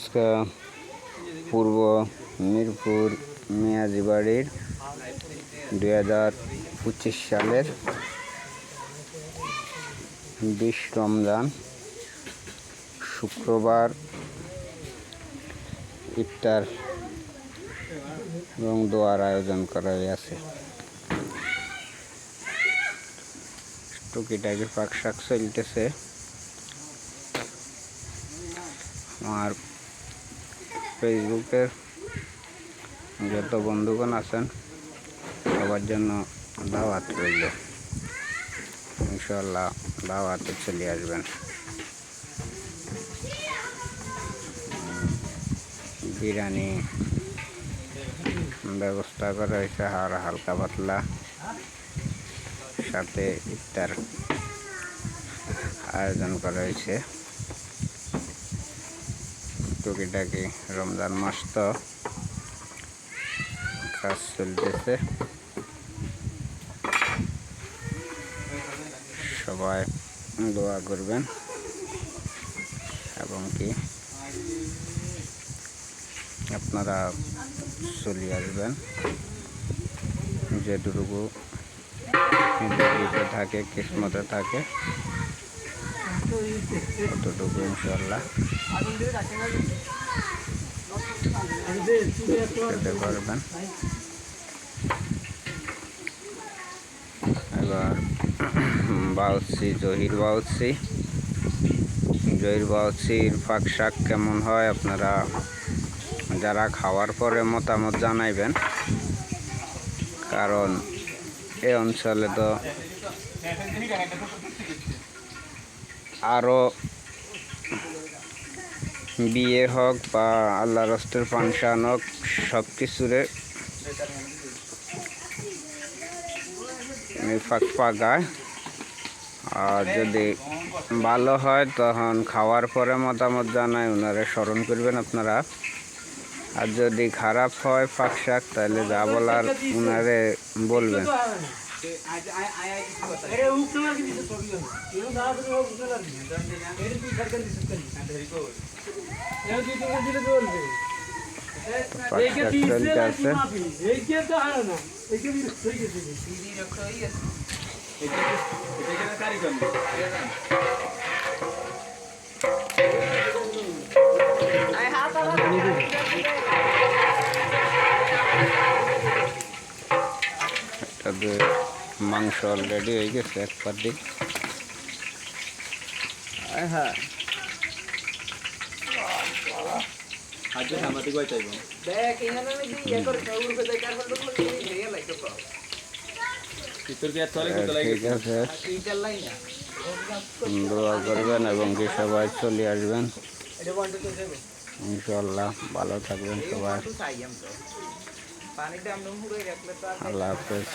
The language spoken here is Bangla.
আজকে পূর্ব মিরপুর মিয়াজি বাড়ির 2025 সালের 20 রমজান শুক্রবার ইফতার এবং দোয়ার আয়োজন করা হয়েছে। টুকিটাকি পাক শাক চলতেছে। আমার ফেসবুকের যত বন্ধুগণ আছেন সবার জন্য দাওয়াত রইল। ইনশাআল্লাহ দাওয়াতে চলে আসবেন। বিরিয়ানি ব্যবস্থা করা হয়েছে আর হালকা পাতলা, সাথে ইফতার আয়োজন করা হয়েছে। টুকিটাকি রমজান মাস তো কাজ চলতেছে। সবাই দোয়া করবেন এবং কি আপনারা চলে আসবেন। যেটুকু থাকে কিসমতে থাকে অতটুকু ইনশাআল্লাহ খেতে পারবেন। এবার বাউচি জহির বাউচির পাক শাক কেমন হয় আপনারা যারা খাওয়ার পরে মতামত জানাইবেন, কারণ এই অঞ্চলে তো আরও বিয়ে হোক বা আল্লাহ রস্তের ফাংশন হোক সব কিছুরে পাকায়। আর যদি ভালো হয় তখন খাওয়ার পরে মতামত জানায় ওনারে স্মরণ করবেন আপনারা। আর যদি খারাপ হয় পাক শাক তাহলে যা বলার ওনারে বলবেন। মাংস অলরেডি হয়ে গেছে এক পাটি। হ্যাঁ আজ সামাজিক হয়ে যাইব দেখ এখানে আমি ইয়া করে সৌর করে দেখার পর লোক নিয়ে লাইক তো ভিতর কি চলে কত লাগে। ঠিক আছে, দোয়া করবেন এবং কি সবাই চলে আসবেন ইনশাআল্লাহ। ভালো থাকবেন সবাই। আল্লাহ হাফেজ।